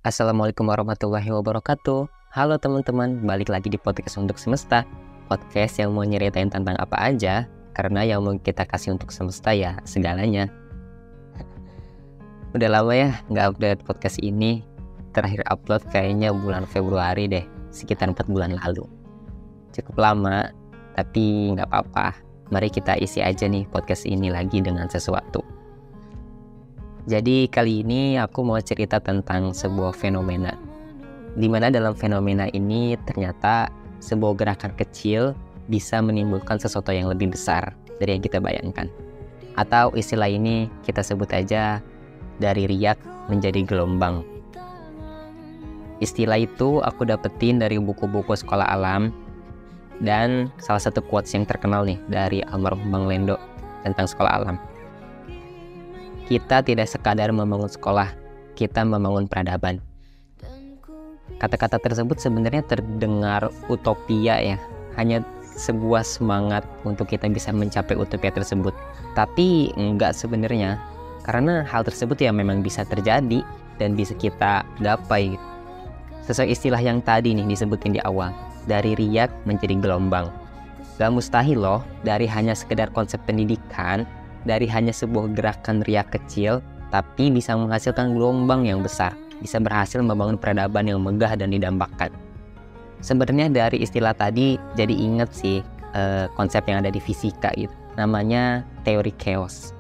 Assalamualaikum warahmatullahi wabarakatuh. Halo teman-teman, balik lagi di podcast untuk semesta. Podcast yang mau nyeritain tentang apa aja, karena yang mau kita kasih untuk semesta ya segalanya. Udah lama ya nggak update podcast ini. Terakhir upload kayaknya bulan Februari deh, sekitar 4 bulan lalu. Cukup lama, tapi nggak apa-apa. Mari kita isi aja nih podcast ini lagi dengan sesuatu. Jadi kali ini aku mau cerita tentang sebuah fenomena, di mana dalam fenomena ini ternyata sebuah gerakan kecil bisa menimbulkan sesuatu yang lebih besar dari yang kita bayangkan. Atau istilah ini kita sebut aja dari riak menjadi gelombang. Istilah itu aku dapetin dari buku-buku sekolah alam dan salah satu quotes yang terkenal nih dari almarhum Bang Lendo tentang sekolah alam. Kita tidak sekadar membangun sekolah, kita membangun peradaban. Kata-kata tersebut sebenarnya terdengar utopia ya, hanya sebuah semangat untuk kita bisa mencapai utopia tersebut. Tapi enggak sebenarnya, karena hal tersebut ya memang bisa terjadi dan bisa kita gapai. Sesuai istilah yang tadi nih disebutin di awal, dari riak menjadi gelombang. Gak mustahil loh, dari hanya sekedar konsep pendidikan, dari hanya sebuah gerakan riak kecil, tapi bisa menghasilkan gelombang yang besar, bisa berhasil membangun peradaban yang megah dan didambakan. Sebenarnya dari istilah tadi jadi inget sih konsep yang ada di fisika gitu, namanya teori chaos.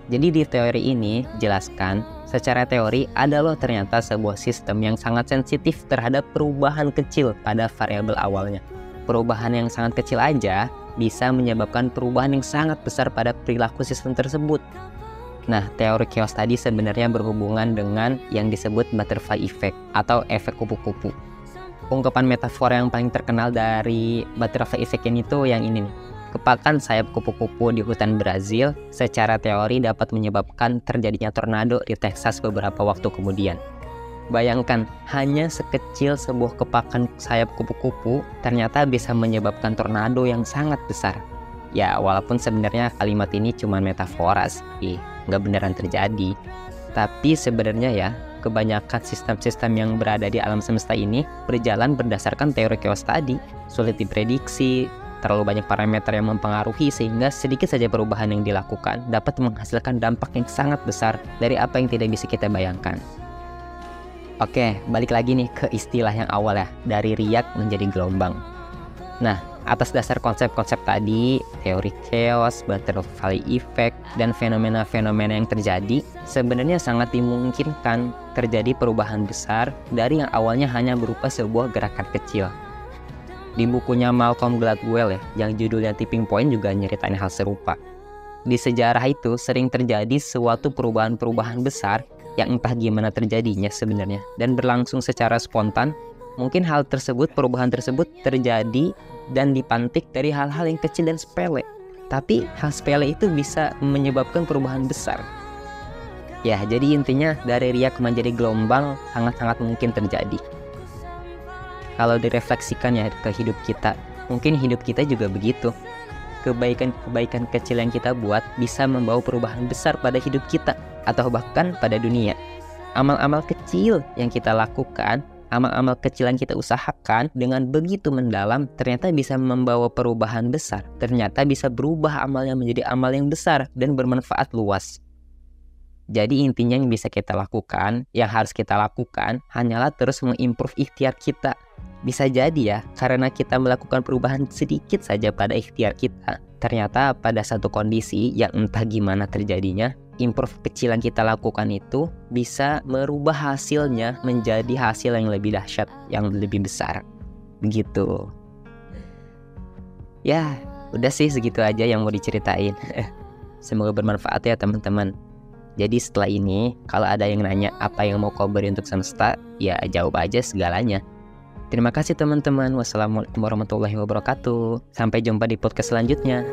Jadi di teori ini jelaskan secara teori ada loh ternyata sebuah sistem yang sangat sensitif terhadap perubahan kecil pada variabel awalnya. Perubahan yang sangat kecil aja bisa menyebabkan perubahan yang sangat besar pada perilaku sistem tersebut. Nah, teori chaos tadi sebenarnya berhubungan dengan yang disebut butterfly effect atau efek kupu-kupu. Ungkapan metafora yang paling terkenal dari butterfly effect ini tuh yang ini nih. Kepakan sayap kupu-kupu di hutan Brazil secara teori dapat menyebabkan terjadinya tornado di Texas beberapa waktu kemudian. Bayangkan, hanya sekecil sebuah kepakan sayap kupu-kupu ternyata bisa menyebabkan tornado yang sangat besar. Ya, walaupun sebenarnya kalimat ini cuma metafora sih, nggak beneran terjadi. Tapi sebenarnya ya, kebanyakan sistem-sistem yang berada di alam semesta ini berjalan berdasarkan teori chaos tadi. Sulit diprediksi, terlalu banyak parameter yang mempengaruhi sehingga sedikit saja perubahan yang dilakukan dapat menghasilkan dampak yang sangat besar dari apa yang tidak bisa kita bayangkan. Oke, balik lagi nih ke istilah yang awal ya, dari riak menjadi gelombang. Nah, atas dasar konsep-konsep tadi, teori chaos, butterfly effect, dan fenomena-fenomena yang terjadi, sebenarnya sangat dimungkinkan terjadi perubahan besar dari yang awalnya hanya berupa sebuah gerakan kecil. Di bukunya Malcolm Gladwell ya, yang judulnya Tipping Point juga nyeritain hal serupa. Di sejarah itu sering terjadi suatu perubahan-perubahan besar yang entah gimana terjadinya sebenarnya dan berlangsung secara spontan. Mungkin hal tersebut, perubahan tersebut terjadi dan dipantik dari hal-hal yang kecil dan sepele. Tapi hal sepele itu bisa menyebabkan perubahan besar. Ya, jadi intinya dari riak menjadi gelombang sangat-sangat mungkin terjadi. Kalau direfleksikan ya ke hidup kita, mungkin hidup kita juga begitu. Kebaikan-kebaikan kecil yang kita buat bisa membawa perubahan besar pada hidup kita atau bahkan pada dunia. Amal-amal kecil yang kita lakukan, amal-amal kecil yang kita usahakan dengan begitu mendalam ternyata bisa membawa perubahan besar. Ternyata bisa berubah amalnya menjadi amal yang besar dan bermanfaat luas. Jadi intinya yang bisa kita lakukan, yang harus kita lakukan hanyalah terus mengimprove ikhtiar kita. Bisa jadi ya, karena kita melakukan perubahan sedikit saja pada ikhtiar kita, ternyata pada satu kondisi yang entah gimana terjadinya, improve kecil yang kita lakukan itu bisa merubah hasilnya menjadi hasil yang lebih dahsyat, yang lebih besar. Begitu. Ya, udah sih segitu aja yang mau diceritain. Semoga bermanfaat ya teman-teman. Jadi setelah ini, kalau ada yang nanya apa yang mau kau beri untuk semesta, ya jawab aja segalanya. Terima kasih teman-teman. Wassalamualaikum warahmatullahi wabarakatuh. Sampai jumpa di podcast selanjutnya.